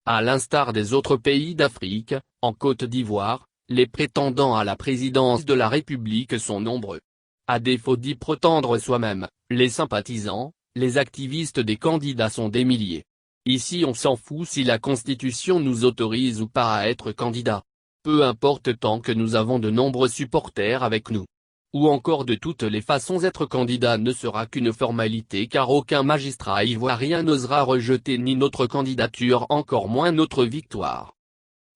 À l'instar des autres pays d'Afrique, en Côte d'Ivoire, les prétendants à la présidence de la République sont nombreux. À défaut d'y prétendre soi-même, les sympathisants, les activistes des candidats sont des milliers. Ici on s'en fout si la Constitution nous autorise ou pas à être candidat. Peu importe tant que nous avons de nombreux supporters avec nous. Ou encore de toutes les façons être candidat ne sera qu'une formalité car aucun magistrat ivoirien n'osera rejeter ni notre candidature encore moins notre victoire.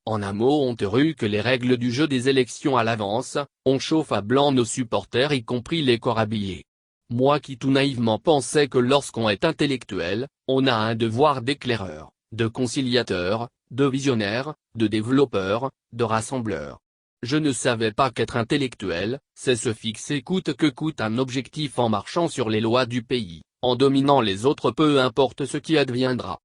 En un mot on te rue que les règles du jeu des élections à l'avance, on chauffe à blanc nos supporters y compris les corps habillés. Moi qui tout naïvement pensais que lorsqu'on est intellectuel, on a un devoir d'éclaireur, de conciliateur, de visionnaire, de développeur, de rassembleur. Je ne savais pas qu'être intellectuel, c'est se fixer coûte que coûte un objectif en marchant sur les lois du pays, en dominant les autres peu importe ce qui adviendra.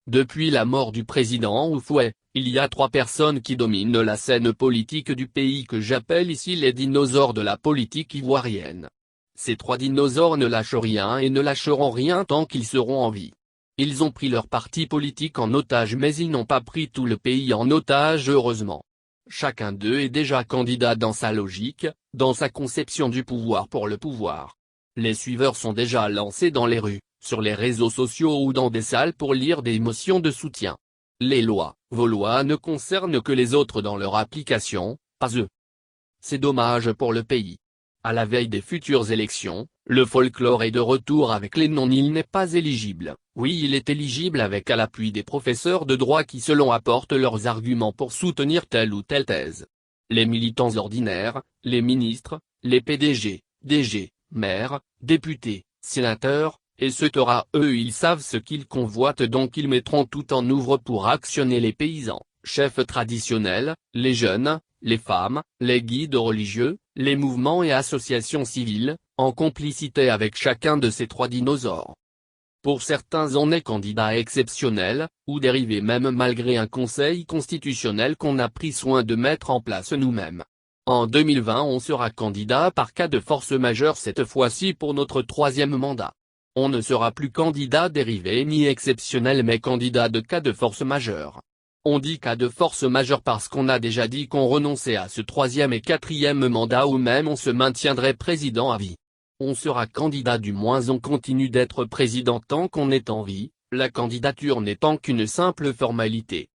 Depuis la mort du président Houphouët, il y a 3 personnes qui dominent la scène politique du pays que j'appelle ici les dinosaures de la politique ivoirienne. Ces 3 dinosaures ne lâchent rien et ne lâcheront rien tant qu'ils seront en vie. Ils ont pris leur parti politique en otage mais ils n'ont pas pris tout le pays en otage heureusement. Chacun d'eux est déjà candidat dans sa logique, dans sa conception du pouvoir pour le pouvoir. Les suiveurs sont déjà lancés dans les rues, sur les réseaux sociaux ou dans des salles pour lire des motions de soutien. Les lois, vos lois ne concernent que les autres dans leur application, pas eux. C'est dommage pour le pays. À la veille des futures élections, le folklore est de retour avec les non il n'est pas éligible. Oui il est éligible avec à l'appui des professeurs de droit qui selon apportent leurs arguments pour soutenir telle ou telle thèse. Les militants ordinaires, les ministres, les PDG, DG, maires, députés, sénateurs, etc. eux ils savent ce qu'ils convoitent donc ils mettront tout en œuvre pour actionner les paysans, chefs traditionnels, les jeunes, les femmes, les guides religieux, les mouvements et associations civiles, en complicité avec chacun de ces 3 dinosaures. Pour certains on est candidat exceptionnel, ou dérivé même malgré un conseil constitutionnel qu'on a pris soin de mettre en place nous-mêmes. En 2020 on sera candidat par cas de force majeure cette fois-ci pour notre 3e mandat. On ne sera plus candidat dérivé ni exceptionnel mais candidat de cas de force majeure. On dit cas de force majeure parce qu'on a déjà dit qu'on renonçait à ce 3e et 4e mandat ou même on se maintiendrait président à vie. On sera candidat du moins on continue d'être président tant qu'on est en vie, la candidature n'étant qu'une simple formalité.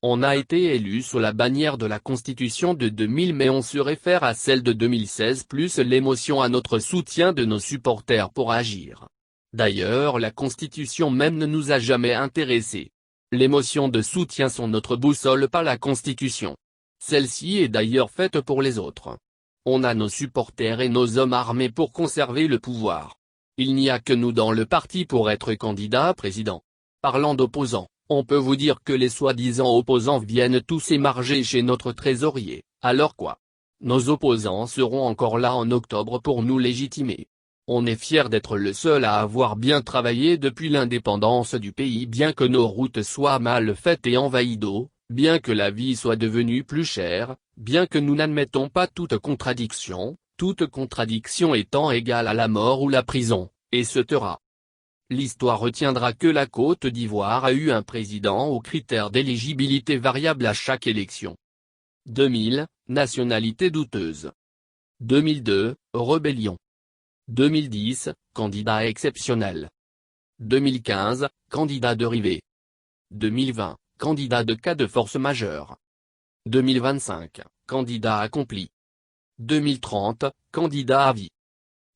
On a été élu sous la bannière de la Constitution de 2000 mais on se réfère à celle de 2016 plus l'émotion à notre soutien de nos supporters pour agir. D'ailleurs la Constitution même ne nous a jamais intéressés. L'émotion de soutien sont notre boussole pas la Constitution. Celle-ci est d'ailleurs faite pour les autres. On a nos supporters et nos hommes armés pour conserver le pouvoir. Il n'y a que nous dans le parti pour être candidat président. Parlant d'opposants, on peut vous dire que les soi-disant opposants viennent tous émarger chez notre trésorier, alors quoi? Nos opposants seront encore là en octobre pour nous légitimer. On est fiers d'être le seul à avoir bien travaillé depuis l'indépendance du pays bien que nos routes soient mal faites et envahies d'eau, bien que la vie soit devenue plus chère, bien que nous n'admettons pas toute contradiction étant égale à la mort ou la prison, et se taira. L'histoire retiendra que la Côte d'Ivoire a eu un président aux critères d'éligibilité variables à chaque élection. 2000, nationalité douteuse. 2002, rébellion. 2010, candidat exceptionnel. 2015, candidat dérivé. 2020, candidat de cas de force majeure. 2025, candidat accompli. 2030, candidat à vie.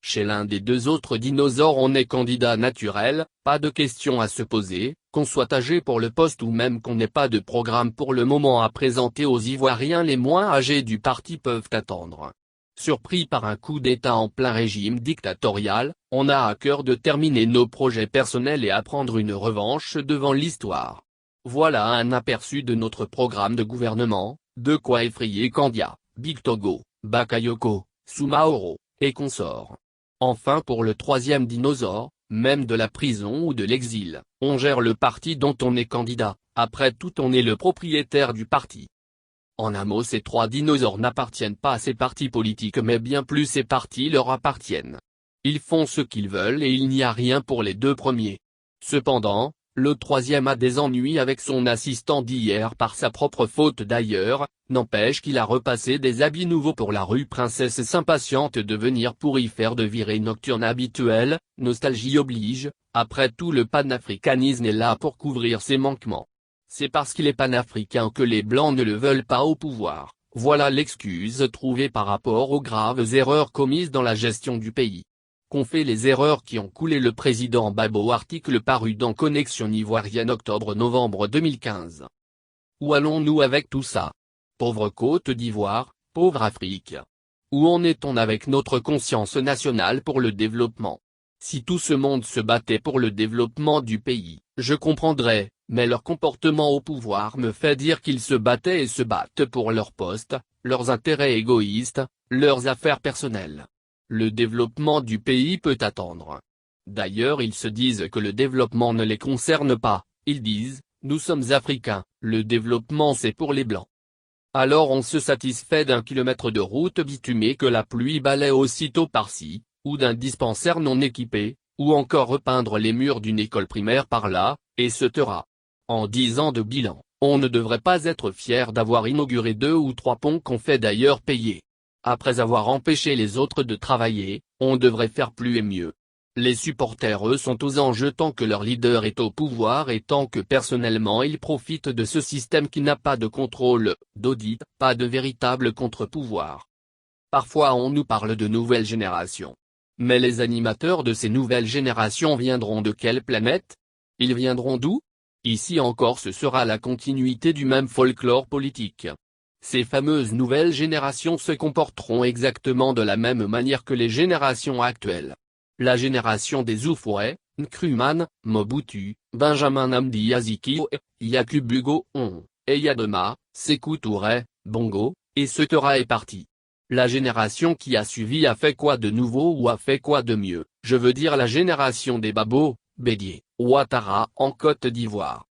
Chez l'un des 2 autres dinosaures on est candidat naturel, pas de question à se poser, qu'on soit âgé pour le poste ou même qu'on n'ait pas de programme pour le moment à présenter aux Ivoiriens les moins âgés du parti peuvent attendre. Surpris par un coup d'État en plein régime dictatorial, on a à cœur de terminer nos projets personnels et à prendre une revanche devant l'histoire. Voilà un aperçu de notre programme de gouvernement, de quoi effrayer Kandia, Big Togo, Bakayoko, Soumaoro, et consorts. Enfin pour le 3e dinosaure, même de la prison ou de l'exil, on gère le parti dont on est candidat, après tout on est le propriétaire du parti. En un mot ces 3 dinosaures n'appartiennent pas à ces partis politiques mais bien plus ces partis leur appartiennent. Ils font ce qu'ils veulent et il n'y a rien pour les 2 premiers. Cependant, Le troisième a des ennuis avec son assistant d'hier par sa propre faute d'ailleurs, n'empêche qu'il a repassé des habits nouveaux pour la rue Princesse et s'impatiente de venir pour y faire de virée nocturne habituelle, nostalgie oblige, après tout le panafricanisme est là pour couvrir ses manquements. C'est parce qu'il est panafricain que les Blancs ne le veulent pas au pouvoir, voilà l'excuse trouvée par rapport aux graves erreurs commises dans la gestion du pays. Qu'ont fait les erreurs qui ont coulé le président Gbagbo, article paru dans Connexion Ivoirienne octobre-novembre 2015. Où allons-nous avec tout ça? Pauvre Côte d'Ivoire, pauvre Afrique. Où en est-on avec notre conscience nationale pour le développement? Si tout ce monde se battait pour le développement du pays, je comprendrais, mais leur comportement au pouvoir me fait dire qu'ils se battaient et se battent pour leur poste, leurs intérêts égoïstes, leurs affaires personnelles. Le développement du pays peut attendre. D'ailleurs ils se disent que le développement ne les concerne pas, ils disent, nous sommes africains, le développement c'est pour les Blancs. Alors on se satisfait d'un kilomètre de route bitumée que la pluie balaie aussitôt par-ci, ou d'un dispensaire non équipé, ou encore repeindre les murs d'une école primaire par là, et se taira. En 10 ans de bilan, on ne devrait pas être fier d'avoir inauguré 2 ou 3 ponts qu'on fait d'ailleurs payer. Après avoir empêché les autres de travailler, on devrait faire plus et mieux. Les supporters eux sont aux anges tant que leur leader est au pouvoir et tant que personnellement ils profitent de ce système qui n'a pas de contrôle, d'audit, pas de véritable contre-pouvoir. Parfois on nous parle de nouvelles générations. Mais les animateurs de ces nouvelles générations viendront de quelle planète? Ils viendront d'où? Ici encore ce sera la continuité du même folklore politique. Ces fameuses nouvelles générations se comporteront exactement de la même manière que les générations actuelles. La génération des Houphouët, Nkrumah, Mobutu, Benjamin Nnamdi Azikiwe, Yakubu Gowon, Eyadema, Sékou Touré, Bongo, et Setera est parti. La génération qui a suivi a fait quoi de nouveau ou a fait quoi de mieux? Je veux dire la génération des Babo, Bédié, Ouattara en Côte d'Ivoire.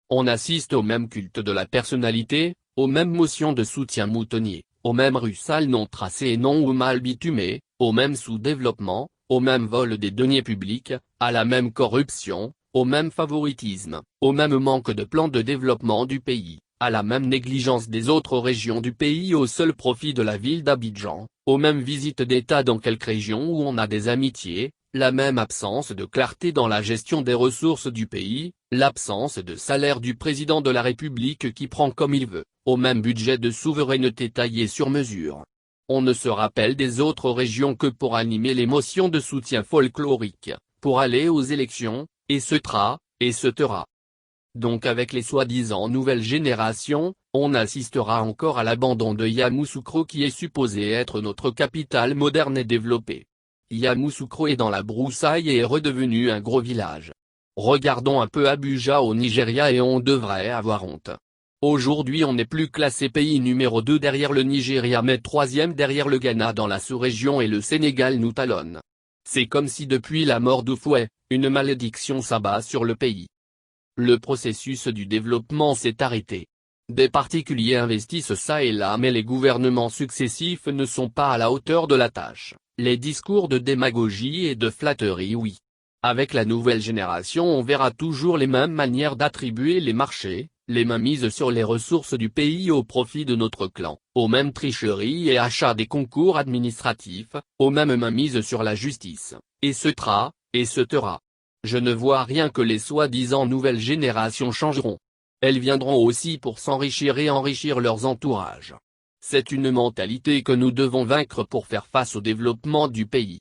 On assiste au même culte de la personnalité, aux mêmes motions de soutien moutonnier, aux mêmes rues sales non tracées et non ou mal bitumées, au même sous-développement, au même vol des deniers publics, à la même corruption, au même favoritisme, au même manque de plan de développement du pays, à la même négligence des autres régions du pays au seul profit de la ville d'Abidjan, aux mêmes visites d'État dans quelques régions où on a des amitiés, la même absence de clarté dans la gestion des ressources du pays, l'absence de salaire du président de la République qui prend comme il veut, au même budget de souveraineté taillé sur mesure. On ne se rappelle des autres régions que pour animer les motions de soutien folklorique, pour aller aux élections, et se taira. Donc avec les soi-disant nouvelles générations, on assistera encore à l'abandon de Yamoussoukro qui est supposé être notre capitale moderne et développée. Yamoussoukro est dans la broussaille et est redevenu un gros village. Regardons un peu Abuja au Nigeria et on devrait avoir honte. Aujourd'hui on n'est plus classé pays numéro 2 derrière le Nigeria mais 3e derrière le Ghana dans la sous-région et le Sénégal nous talonne. C'est comme si depuis la mort d'Houphouët, une malédiction s'abat sur le pays. Le processus du développement s'est arrêté. Des particuliers investissent ça et là mais les gouvernements successifs ne sont pas à la hauteur de la tâche, les discours de démagogie et de flatterie oui. Avec la nouvelle génération on verra toujours les mêmes manières d'attribuer les marchés, les mainmises sur les ressources du pays au profit de notre clan, aux mêmes tricheries et achats des concours administratifs, aux mêmes mainmises sur la justice, et se taira. Je ne vois rien que les soi-disant nouvelles générations changeront. Elles viendront aussi pour s'enrichir et enrichir leurs entourages. C'est une mentalité que nous devons vaincre pour faire face au développement du pays.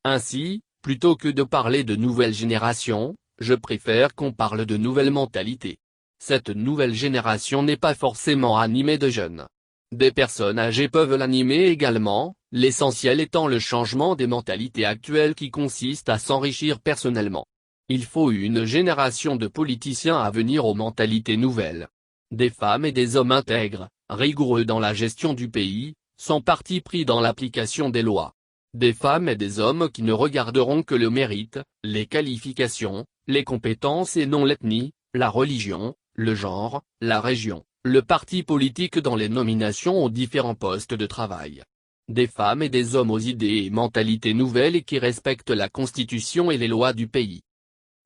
Ainsi, plutôt que de parler de nouvelles générations, je préfère qu'on parle de nouvelles mentalités. Cette nouvelle génération n'est pas forcément animée de jeunes. Des personnes âgées peuvent l'animer également, l'essentiel étant le changement des mentalités actuelles qui consiste à s'enrichir personnellement. Il faut une génération de politiciens à venir aux mentalités nouvelles. Des femmes et des hommes intègres, rigoureux dans la gestion du pays, sans parti pris dans l'application des lois. Des femmes et des hommes qui ne regarderont que le mérite, les qualifications, les compétences et non l'ethnie, la religion, le genre, la région, le parti politique dans les nominations aux différents postes de travail. Des femmes et des hommes aux idées et mentalités nouvelles et qui respectent la Constitution et les lois du pays.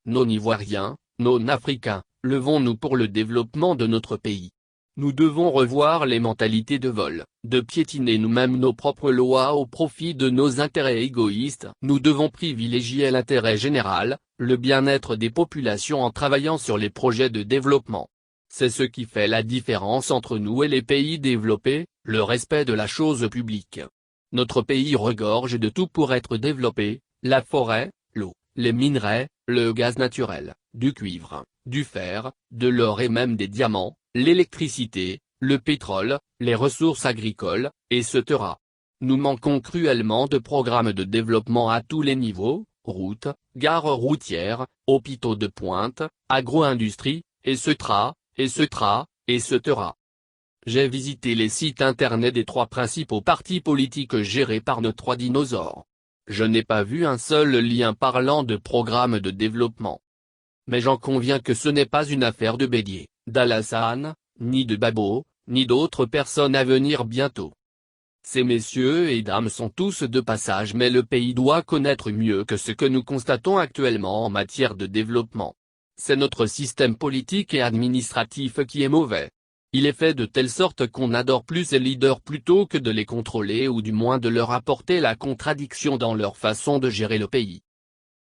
Non ivoiriens, non-africains, levons-nous pour le développement de notre pays. Nous devons revoir les mentalités de vol, de piétiner nous-mêmes nos propres lois au profit de nos intérêts égoïstes. Nous devons privilégier l'intérêt général, le bien-être des populations en travaillant sur les projets de développement. C'est ce qui fait la différence entre nous et les pays développés, le respect de la chose publique. Notre pays regorge de tout pour être développé, la forêt, l'eau, les minerais, le gaz naturel, du cuivre, du fer, de l'or et même des diamants, l'électricité, le pétrole, les ressources agricoles, etc. Nous manquons cruellement de programmes de développement à tous les niveaux, routes, gares routières, hôpitaux de pointe, agro-industrie, etc., etc. J'ai visité les sites internet des 3 principaux partis politiques gérés par nos 3 dinosaures. Je n'ai pas vu un seul lien parlant de programme de développement. Mais j'en conviens que ce n'est pas une affaire de Bédier, d'Alassane, ni de Babo, ni d'autres personnes à venir bientôt. Ces messieurs et dames sont tous de passage, mais le pays doit connaître mieux que ce que nous constatons actuellement en matière de développement. C'est notre système politique et administratif qui est mauvais. Il est fait de telle sorte qu'on adore plus ces leaders plutôt que de les contrôler ou du moins de leur apporter la contradiction dans leur façon de gérer le pays.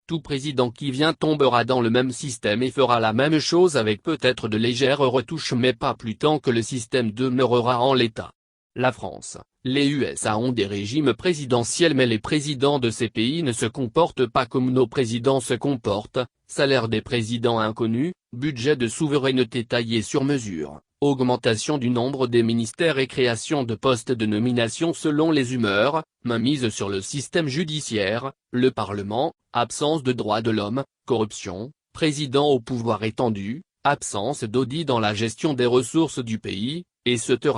Tout président qui vient tombera dans le même système et fera la même chose avec peut-être de légères retouches mais pas plus tant que le système demeurera en l'état. La France, les USA ont des régimes présidentiels mais les présidents de ces pays ne se comportent pas comme nos présidents se comportent, salaire des présidents inconnus, budget de souveraineté taillé sur mesure, augmentation du nombre des ministères et création de postes de nomination selon les humeurs, mainmise sur le système judiciaire, le Parlement, absence de droits de l'homme, corruption, président au pouvoir étendu, absence d'audit dans la gestion des ressources du pays, etc.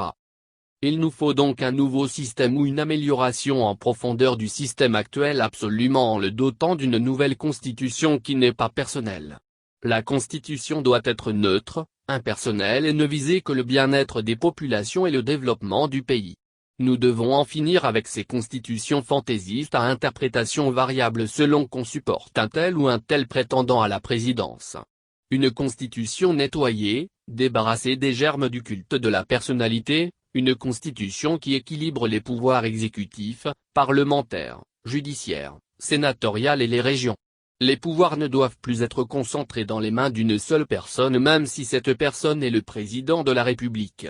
Il nous faut donc un nouveau système ou une amélioration en profondeur du système actuel absolument en le dotant d'une nouvelle constitution qui n'est pas personnelle. La constitution doit être neutre, impersonnelle et ne viser que le bien-être des populations et le développement du pays. Nous devons en finir avec ces constitutions fantaisistes à interprétation variable selon qu'on supporte un tel ou un tel prétendant à la présidence. Une constitution nettoyée, débarrassée des germes du culte de la personnalité, une constitution qui équilibre les pouvoirs exécutifs, parlementaires, judiciaires, sénatoriales et les régions. Les pouvoirs ne doivent plus être concentrés dans les mains d'une seule personne même si cette personne est le président de la République.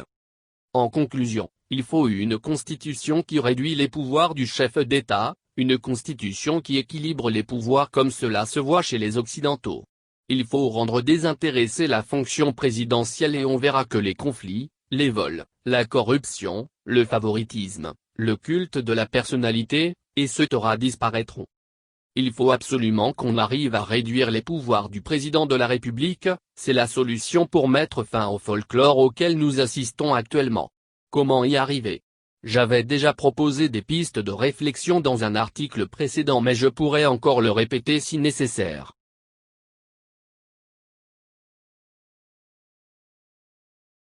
En conclusion, il faut une constitution qui réduit les pouvoirs du chef d'État, une constitution qui équilibre les pouvoirs comme cela se voit chez les Occidentaux. Il faut rendre désintéressée la fonction présidentielle et on verra que les conflits, les vols, la corruption, le favoritisme, le culte de la personnalité, etc. disparaîtront. Il faut absolument qu'on arrive à réduire les pouvoirs du président de la République, c'est la solution pour mettre fin au folklore auquel nous assistons actuellement. Comment y arriver? J'avais déjà proposé des pistes de réflexion dans un article précédent mais je pourrais encore le répéter si nécessaire.